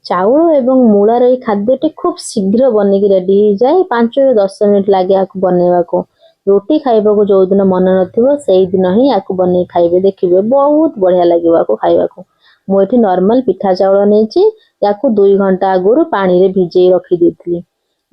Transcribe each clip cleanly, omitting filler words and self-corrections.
ଚାଉଳ ଏବଂ ମୂଳାର ଏଇ ଖାଦ୍ୟଟି ଖୁବ୍ ଶୀଘ୍ର ବନେଇକି ରେଡି ହେଇଯାଏ। 5 ରୁ 10 ମିନିଟ୍ ଲାଗେ ଆକୁ ବନେଇବାକୁ। ରୁଟି ଖାଇବାକୁ ଯୋଉଦିନ ମନ ନଥିବ ସେଇଦିନ ହିଁ ଆକୁ ବନେଇ ଖାଇବେ, ଦେଖିବେ ବହୁତ ବଢିଆ ଲାଗିବ ଆକୁ ଖାଇବାକୁ। ମୁଁ ଏଠି ନର୍ମାଲ ପିଠା ଚାଉଳ ନେଇଛି, ୟାକୁ 2 ଘଣ୍ଟା ଆଗରୁ ପାଣିରେ ଭିଜେଇ ରଖିଦେଇଥିଲି।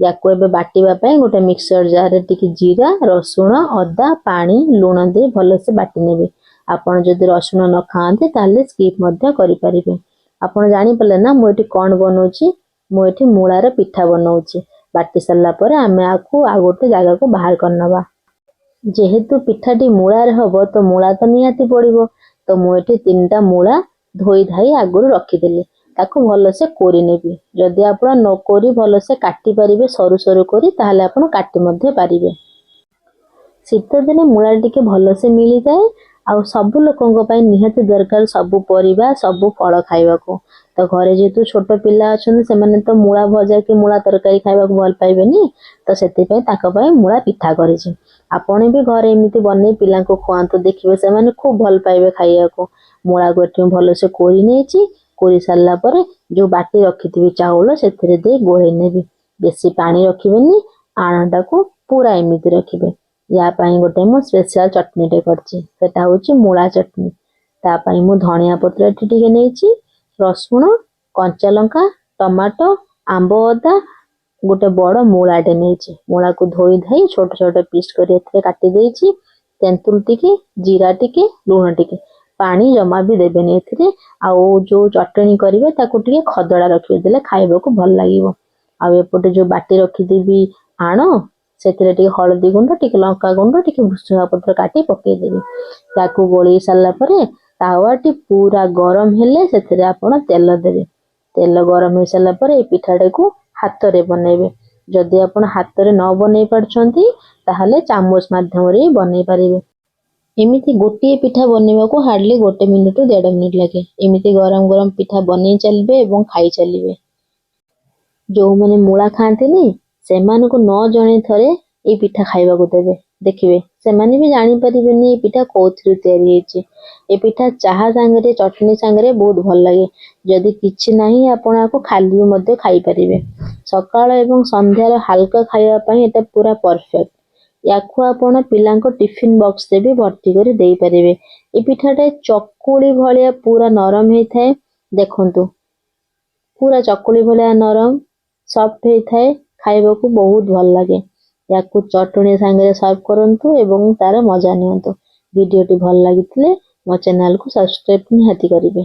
ୟାକୁ ଏବେ ବାଟିବା ପାଇଁ ଗୋଟେ ମିକ୍ସଚର ଜାରରେ ଟିକେ ଜିରା, ରସୁଣ, ଅଦା, ପାଣି, ଲୁଣ ଦେଇ ଭଲସେ ବାଟି ନେବେ। ଆପଣ ଯଦି ରସୁଣ ନ ଖାଆନ୍ତି ତାହେଲେ ସ୍କିପ୍ ମଧ୍ୟ କରିପାରିବେ। ଆପଣ ଜାଣିପାରିଲେ ନା ମୁଁ ଏଠି କଣ ବନଉଛି? ମୁଁ ଏଠି ମୂଳାର ପିଠା ବନଉଛି। ବାଟି ସାରିଲା ପରେ ଆମେ ଆକୁ ଆଉ ଗୋଟେ ଜାଗାକୁ ବାହାର କରିନେବା। ଯେହେତୁ ପିଠାଟି ମୂଳାରେ ହବ ତ ମୂଳା ତ ନିହାତି ପଡିବ। ତ ମୁଁ ଏଠି 3ଟା ମୂଳା ଧୋଇ ଧାଇ ଆଗରୁ ରଖିଦେଲି। ତାକୁ ଭଲସେ କୋରି ନେବି। ଯଦି ଆପଣ ନ କୋରି ଭଲସେ କାଟି ପାରିବେ ସରୁ ସରୁ କରି ତାହେଲେ ଆପଣ କାଟି ମଧ୍ୟ ପାରିବେ। ଶୀତ ଦିନେ ମୂଳା ଟିକେ ଭଲସେ ମିଳିଯାଏ। ଆଉ ସବୁ ଲୋକଙ୍କ ପାଇଁ ନିହାତି ଦରକାର ସବୁ ପରିବା ସବୁ ଫଳ ଖାଇବାକୁ। ତ ଘରେ ଯେହେତୁ ଛୋଟ ପିଲା ଅଛନ୍ତି ସେମାନେ ତ ମୂଳା ଭଜା କି ମୂଳା ତରକାରୀ ଖାଇବାକୁ ଭଲ ପାଇବେନି। ତ ସେଥିପାଇଁ ତାଙ୍କ ପାଇଁ ମୂଳା ପିଠା କରିଛି। ଆପଣ ବି ଘରେ ଏମିତି ବନେଇ ପିଲାଙ୍କୁ ଖୁଆନ୍ତୁ, ଦେଖିବେ ସେମାନେ ଖୁବ୍ ଭଲ ପାଇବେ ଖାଇବାକୁ। ମୂଳାକୁ ଏଠି ମୁଁ ଭଲସେ କୋରି ନେଇଛି। କୋରି ସାରିଲା ପରେ ଯୋଉ ବାଟି ରଖିଥିବି ଚାଉଳ ସେଥିରେ ଦେଇ ଗୋଳେଇ ନେବି। ବେଶୀ ପାଣି ରଖିବେନି, ଆଣଟାକୁ ପୁରା ଏମିତି ରଖିବେ। ୟା ପାଇଁ ଗୋଟେ ମୁଁ ସ୍ପେଶାଲ ଚଟଣିଟେ କରିଛି, ସେଟା ହଉଛି ମୂଳା ଚଟଣି। ତା ପାଇଁ ମୁଁ ଧଣିଆ ପତ୍ର ଏଠି ଟିକେ ନେଇଛି, ରସୁଣ, କଞ୍ଚା ଲଙ୍କା, ଟମାଟୋ, ଆମ୍ବ ଅଦା, ଗୋଟେ ବଡ ମୂଳାଟେ ନେଇଛି। ମୂଳାକୁ ଧୋଇ ଧାଇ ଛୋଟ ଛୋଟ ପିସ୍ କରି ଏଥିରେ କାଟି ଦେଇଛି। ତେନ୍ତୁଳି ଟିକେ, ଜିରା ଟିକେ, ଲୁଣ ଟିକେ, ପାଣି ଜମା ବି ଦେବେନି ଏଥିରେ। ଆଉ ଯୋଉ ଚଟଣି କରିବେ ତାକୁ ଟିକେ ଖଦଡା ରଖିବେ, ଦେଲେ ଖାଇବାକୁ ଭଲ ଲାଗିବ। ଆଉ ଏପଟେ ଯୋଉ ବାଟି ରଖିଦେବି ଆଣ, ସେଥିରେ ଟିକେ ହଳଦୀ ଗୁଣ୍ଡ, ଟିକେ ଲଙ୍କା ଗୁଣ୍ଡ, ଟିକେ ଭୃଷଙ୍ଗ ପତ୍ର କାଟି ପକେଇଦେବି। ତାକୁ ଗୋଳେଇ ସାରିଲା ପରେ ତାୱାଟି ପୁରା ଗରମ ହେଲେ ସେଥିରେ ଆପଣ ତେଲ ଦେବେ। ତେଲ ଗରମ ହେଇସାରିଲା ପରେ এই ପିଠାଟାକୁ ହାତରେ ବନେଇବେ। ଯଦି ଆପଣ ହାତରେ ନ ବନେଇ ପାରୁଛନ୍ତି ତାହେଲେ ଚାମଚ ମାଧ୍ୟମରେ ବନେଇ ପାରିବେ। ଏମିତି ଗୋଟିଏ ପିଠା ବନେଇବାକୁ ହାର୍ଡଲି 1 ମିନିଟ୍ ରୁ 1.5 ମିନିଟ୍ ଲାଗେ। ଏମିତି ଗରମ ଗରମ ପିଠା ବନେଇ ଚାଲିବେ ଏବଂ ଖାଇ ଚାଲିବେ। ଯୋଉମାନେ ମୂଳା ଖାଆନ୍ତିନି ସେମାନଙ୍କୁ ନ ଜଣେଇ ଥରେ ଏଇ ପିଠା ଖାଇବାକୁ ଦେବେ, ଦେଖିବେ ସେମାନେ ବି ଜାଣିପାରିବେନି ଏଇ ପିଠା କୋଉଥିରୁ ତିଆରି ହେଇଛି। ଏ ପିଠା ଚାହା ସାଙ୍ଗରେ ଚଟଣି ସାଙ୍ଗରେ ବହୁତ ଭଲ ଲାଗେ। ଯଦି କିଛି ନାହିଁ ଆପଣ ଆକୁ ଖାଲି ବି ମଧ୍ୟ ଖାଇପାରିବେ। ସକାଳ ଏବଂ ସନ୍ଧ୍ୟାର ହାଲକା ଖାଇବା ପାଇଁ ଏଟା ପୁରା ପରଫେକ୍ଟ। ୟାକୁ ଆପଣ ପିଲାଙ୍କ ଟିଫିନ ବକ୍ସରେ ବି ଭର୍ତ୍ତି କରି ଦେଇପାରିବେ। ଏ ପିଠାଟା ଚକୁଳି ଭଳିଆ ପୁରା ନରମ ହେଇଥାଏ, ଦେଖନ୍ତୁ ପୁରା ଚକୁଳି ଭଳିଆ ନରମ ସଫ୍ଟ ହେଇଥାଏ, ଖାଇବାକୁ ବହୁତ ଭଲ ଲାଗେ। ୟାକୁ ଚଟଣି ସାଙ୍ଗରେ ସର୍ଭ କରନ୍ତୁ ଏବଂ ତାର ମଜା ନିଅନ୍ତୁ। ଭିଡିଓଟି ଭଲ ଲାଗିଥିଲେ ମୋ ଚ୍ୟାନେଲକୁ ସବସ୍କ୍ରାଇବ ନିହାତି କରିବେ।